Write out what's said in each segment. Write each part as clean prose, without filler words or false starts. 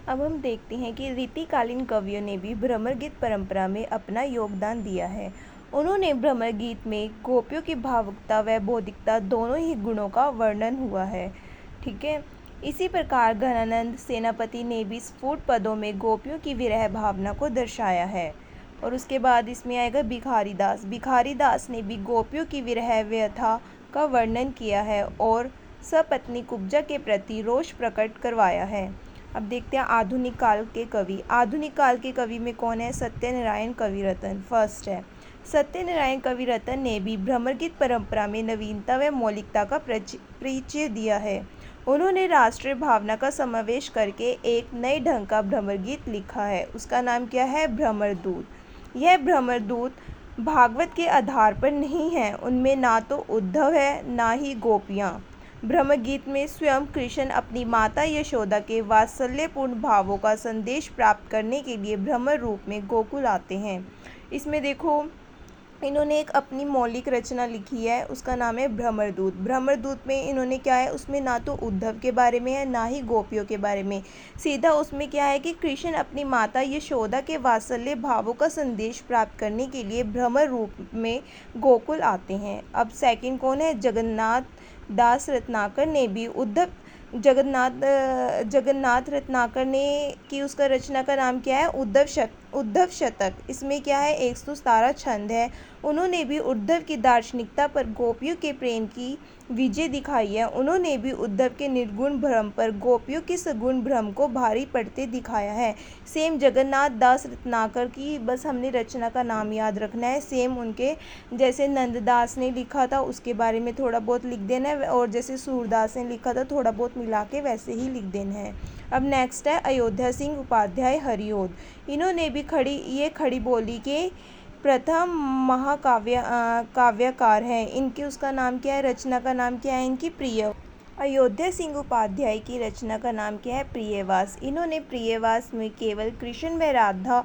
अब हम देखते हैं कि रीतिकालीन कवियों ने भी भ्रमर गीत परंपरा में अपना योगदान दिया है। उन्होंने भ्रमर गीत में गोपियों की भावुकता व बौद्धिकता दोनों ही गुणों का वर्णन हुआ है। ठीक है। इसी प्रकार घनानंद सेनापति ने भी स्फुट पदों में गोपियों की विरह भावना को दर्शाया है। और उसके बाद इसमें आएगा भिखारी दास। भिखारी दास ने भी गोपियों की विरह व्यथा का वर्णन किया है और सपत्नी कुब्जा के प्रति रोष प्रकट करवाया है। अब देखते हैं आधुनिक काल के कवि। आधुनिक काल के कवि में कौन है? सत्यनारायण कविरत्न फर्स्ट है। सत्यनारायण कविरत्न ने भी भ्रमर गीत परंपरा में नवीनता व मौलिकता का परिचय दिया है। उन्होंने राष्ट्रीय भावना का समावेश करके एक नए ढंग का भ्रमर गीत लिखा है। उसका नाम क्या है? भ्रमर दूत। यह भ्रमर दूत भागवत के आधार पर नहीं है। उनमें ना तो उद्धव है ना ही गोपियाँ। भ्रमर गीत में स्वयं कृष्ण अपनी माता यशोदा के वात्सल्यपूर्ण भावों का संदेश प्राप्त करने के लिए भ्रमर रूप में गोकुल आते हैं। इसमें देखो इन्होंने एक अपनी मौलिक रचना लिखी है, उसका नाम है भ्रमर दूत। भ्रमर दूत में इन्होंने क्या है, उसमें ना तो उद्धव के बारे में है ना ही गोपियों के बारे में। सीधा उसमें क्या है कि कृष्ण अपनी माता यशोदा के वात्सल्य भावों का संदेश प्राप्त करने के लिए भ्रमर रूप में गोकुल आते हैं। अब सेकंड कौन है? जगन्नाथ दास रत्नाकर ने भी जगन्नाथ रत्नाकर ने की उसका रचना का नाम क्या है? उद्धव शतक। इसमें क्या है? 117 छंद है। उन्होंने भी उद्धव की दार्शनिकता पर गोपियों के प्रेम की विजय दिखाई है। उन्होंने भी उद्धव के निर्गुण भ्रम पर गोपियों के सगुण भ्रम को भारी पड़ते दिखाया है। सेम जगन्नाथ दास रत्नाकर की बस हमने रचना का नाम याद रखना है। सेम उनके जैसे नंददास ने लिखा था उसके बारे में थोड़ा बहुत लिख देना है, और जैसे सूरदास ने लिखा था थोड़ा बहुत मिला के वैसे ही लिख देना है। अब नेक्स्ट है अयोध्या सिंह उपाध्याय हरिओद। इन्होंने भी खड़ी बोली के प्रथम काव्यकार हैं। इनकी उसका नाम क्या है? रचना का नाम क्या है इनकी? प्रिय। अयोध्या सिंह उपाध्याय की रचना का नाम क्या है? प्रियवास। इन्होंने प्रियवास में केवल कृष्ण व राधा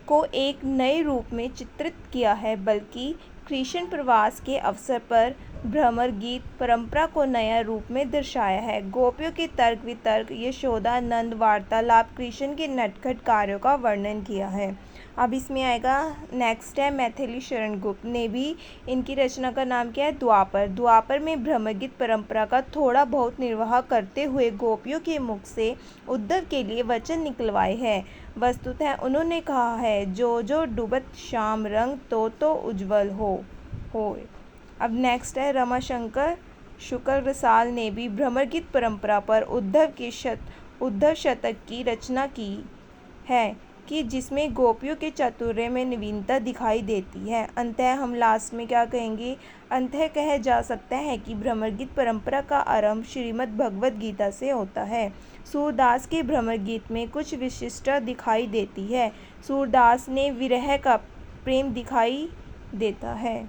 को एक नए रूप में चित्रित किया है, बल्कि कृष्ण प्रवास के अवसर पर भ्रमर गीत परंपरा को नया रूप में दर्शाया है। गोपियों के तर्क वितर्क, यशोदा नंद वार्तालाप, कृष्ण के नटखट कार्यों का वर्णन किया है। अब इसमें आएगा नेक्स्ट है मैथिली शरण गुप्त ने भी, इनकी रचना का नाम क्या है? द्वापर। द्वापर में भ्रमर गीत परंपरा का थोड़ा बहुत निर्वाह करते हुए गोपियों के मुख से उद्धव के लिए वचन निकलवाए हैं। वस्तुतः उन्होंने कहा है, जो जो डूबत श्याम रंग तो उज्जवल हो। अब नेक्स्ट है रमाशंकर शुक्ल रसाल ने भी भ्रमर गीत परंपरा पर उद्धव शतक की रचना की है कि जिसमें गोपियों के चातुर्य में नवीनता दिखाई देती है। अंततः हम लास्ट में क्या कहेंगे? अंततः कहा जा सकता है कि भ्रमर गीत परंपरा का आरंभ श्रीमद् भगवद गीता से होता है। सूरदास के भ्रमर गीत में कुछ विशिष्टता दिखाई देती है। सूरदास ने विरह का प्रेम दिखाई देता है।